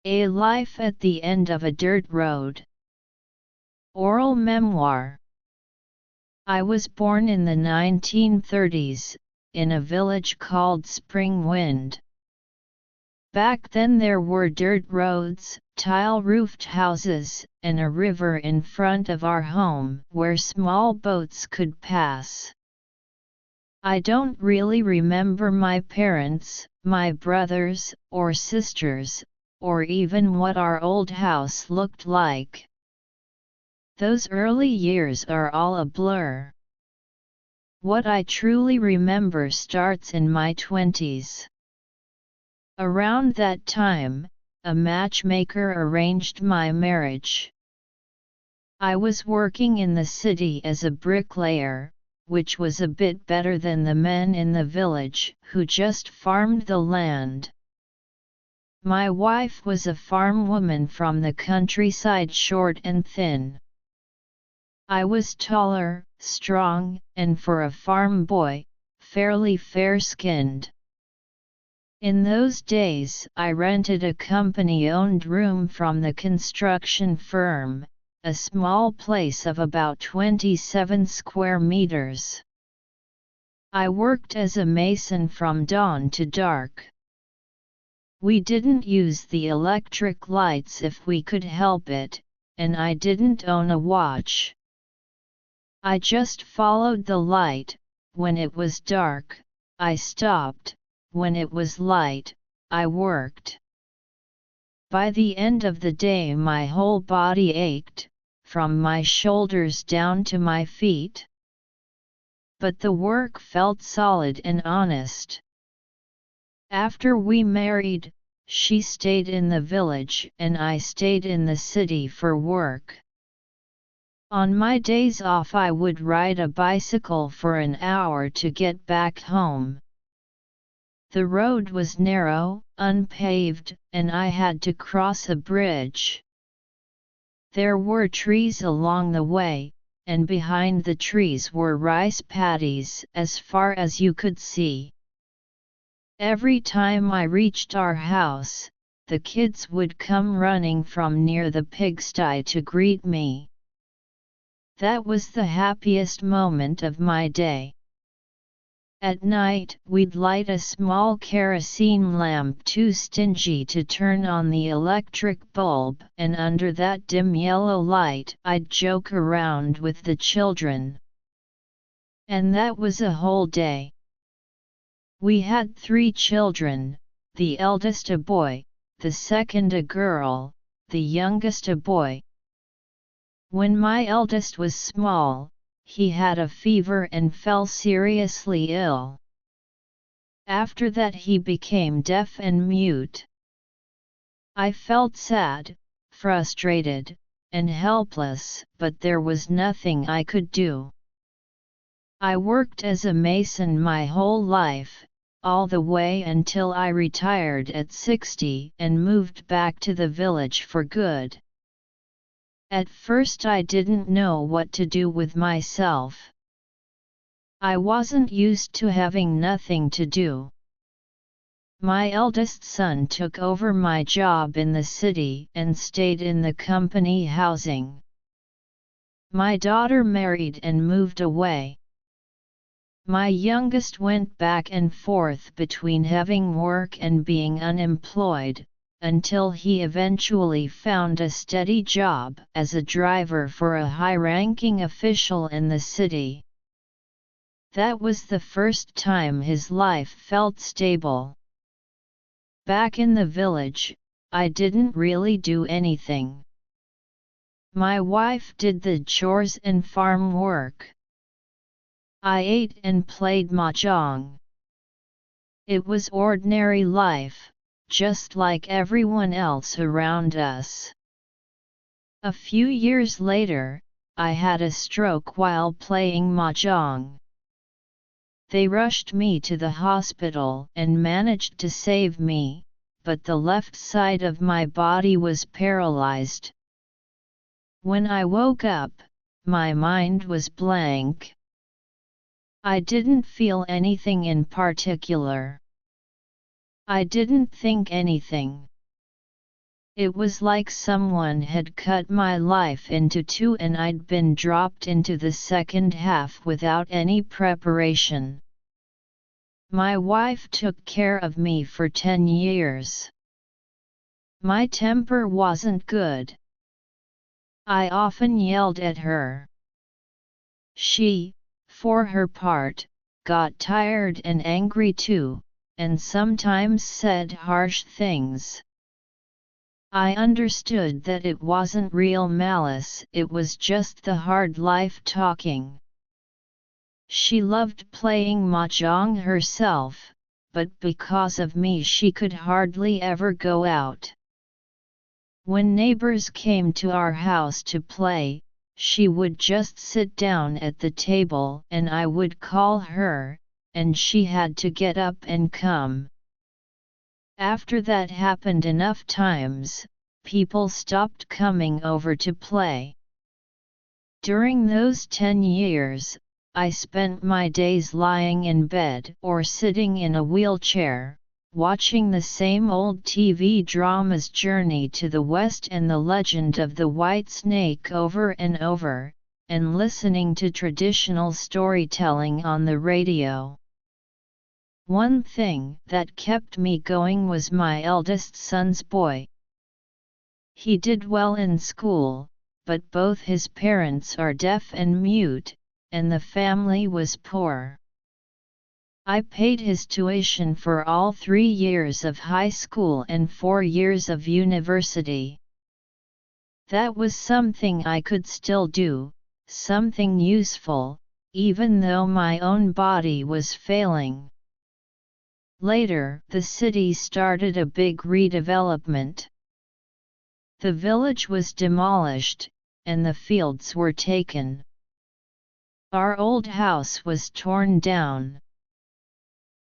A Life at the End of a Dirt Road. Oral Memoir. I was born in the 1930s, in a village called Spring Wind. Back then there were dirt roads, tile-roofed houses, and a river in front of our home where small boats could pass. I don't really remember my parents, my brothers or sisters, or even what our old house looked like. Those early years are all a blur. What I truly remember starts in my 20s. Around that time, a matchmaker arranged my marriage. I was working in the city as a bricklayer, which was a bit better than the men in the village who just farmed the land. My wife was a farm woman from the countryside, short and thin. I was taller, strong, and for a farm boy, fairly fair-skinned. In those days I rented a company-owned room from the construction firm, a small place of about 27 square meters. I worked as a mason from dawn to dark. We didn't use the electric lights if we could help it, and I didn't own a watch. I just followed the light. When it was dark, I stopped. When it was light, I worked. By the end of the day my whole body ached, from my shoulders down to my feet. But the work felt solid and honest. After we married, she stayed in the village and I stayed in the city for work. On my days off I would ride a bicycle for an hour to get back home. The road was narrow, unpaved, and I had to cross a bridge. There were trees along the way, and behind the trees were rice paddies as far as you could see. Every time I reached our house, the kids would come running from near the pigsty to greet me. That was the happiest moment of my day. At night we'd light a small kerosene lamp too stingy to turn on the electric bulb, and under that dim yellow light I'd joke around with the children. And that was a whole day. We had 3 children, the eldest a boy, the second a girl, the youngest a boy. When my eldest was small, he had a fever and fell seriously ill. After that he became deaf and mute. I felt sad, frustrated, and helpless, but there was nothing I could do. I worked as a mason my whole life, all the way until I retired at 60 and moved back to the village for good. At first I didn't know what to do with myself. I wasn't used to having nothing to do. My eldest son took over my job in the city and stayed in the company housing. My daughter married and moved away. My youngest went back and forth between having work and being unemployed, until he eventually found a steady job as a driver for a high-ranking official in the city. That was the first time his life felt stable. Back in the village, I didn't really do anything. My wife did the chores and farm work. I ate and played mahjong. It was ordinary life, just like everyone else around us. A few years later, I had a stroke while playing mahjong. They rushed me to the hospital and managed to save me, but the left side of my body was paralyzed. When I woke up, my mind was blank. I didn't feel anything in particular. I didn't think anything. It was like someone had cut my life into two and I'd been dropped into the second half without any preparation. My wife took care of me for 10 years. My temper wasn't good. I often yelled at her. She, for her part, got tired and angry too, and sometimes said harsh things. I understood that it wasn't real malice, it was just the hard life talking. She loved playing mahjong herself, but because of me she could hardly ever go out. When neighbors came to our house to play, she would just sit down at the table and I would call her, and she had to get up and come. After that happened enough times, people stopped coming over to play. During those 10 years, I spent my days lying in bed or sitting in a wheelchair, watching the same old TV dramas Journey to the West and The Legend of the White Snake over and over, and listening to traditional storytelling on the radio. One thing that kept me going was my eldest son's boy. He did well in school, but both his parents are deaf and mute, and the family was poor. I paid his tuition for all 3 years of high school and 4 years of university. That was something I could still do, something useful, even though my own body was failing. Later, the city started a big redevelopment. The village was demolished, and the fields were taken. Our old house was torn down.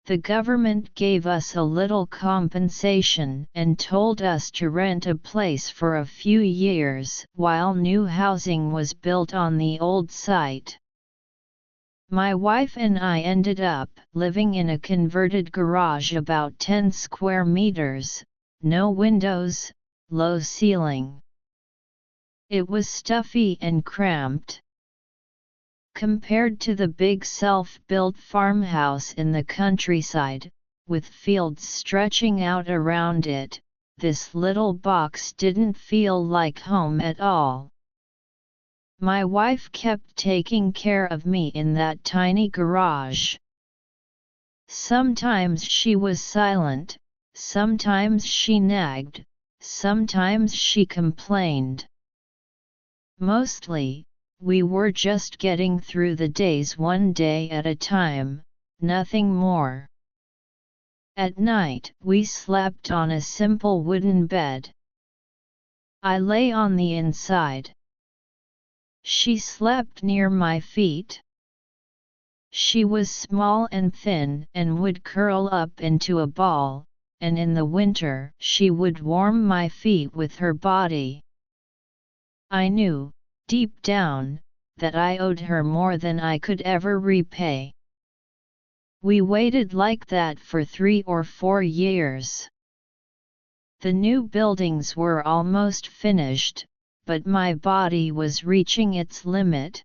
The government gave us a little compensation and told us to rent a place for a few years while new housing was built on the old site. My wife and I ended up living in a converted garage about 10 square meters, no windows, low ceiling. It was stuffy and cramped. Compared to the big self-built farmhouse in the countryside, with fields stretching out around it, this little box didn't feel like home at all. My wife kept taking care of me in that tiny garage. Sometimes she was silent, sometimes she nagged, sometimes she complained. Mostly, we were just getting through the days one day at a time, nothing more. At night, we slept on a simple wooden bed. I lay on the inside. She slept near my feet. She was small and thin and would curl up into a ball, and in the winter she would warm my feet with her body. I knew, deep down, that I owed her more than I could ever repay. We waited like that for 3 or 4 years. The new buildings were almost finished, but my body was reaching its limit.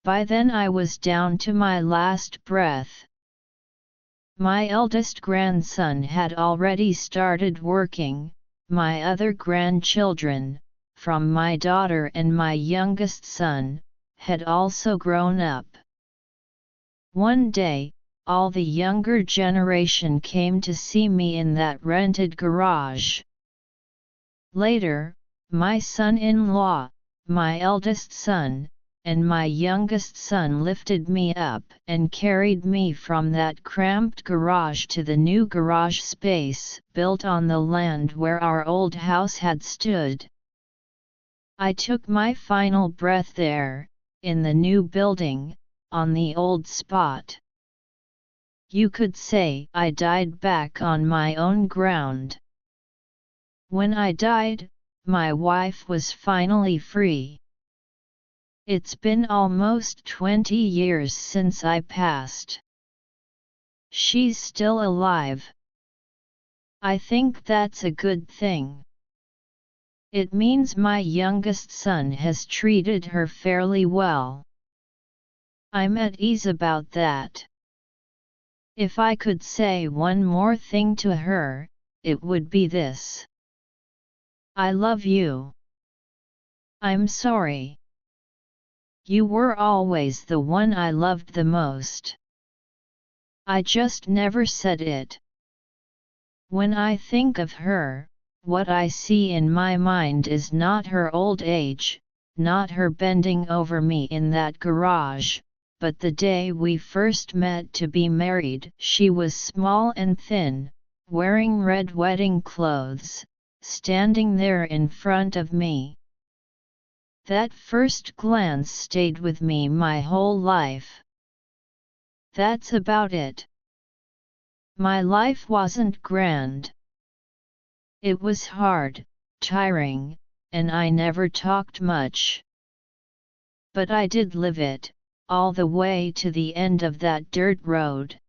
By then I was down to my last breath. My eldest grandson had already started working, my other grandchildren, from my daughter and my youngest son, had also grown up. One day, all the younger generation came to see me in that rented garage. Later, my son-in-law, my eldest son, and my youngest son lifted me up and carried me from that cramped garage to the new garage space built on the land where our old house had stood. I took my final breath there, in the new building, on the old spot. You could say I died back on my own ground. When I died, my wife was finally free. It's been almost 20 years since I passed. She's still alive. I think that's a good thing. It means my youngest son has treated her fairly well. I'm at ease about that. If I could say one more thing to her, it would be this. I love you. I'm sorry. You were always the one I loved the most. I just never said it. When I think of her, what I see in my mind is not her old age, not her bending over me in that garage, but the day we first met to be married. She was small and thin, wearing red wedding clothes, standing there in front of me. That first glance stayed with me my whole life. That's about it. My life wasn't grand. It was hard, tiring, and I never talked much. But I did live it, all the way to the end of that dirt road.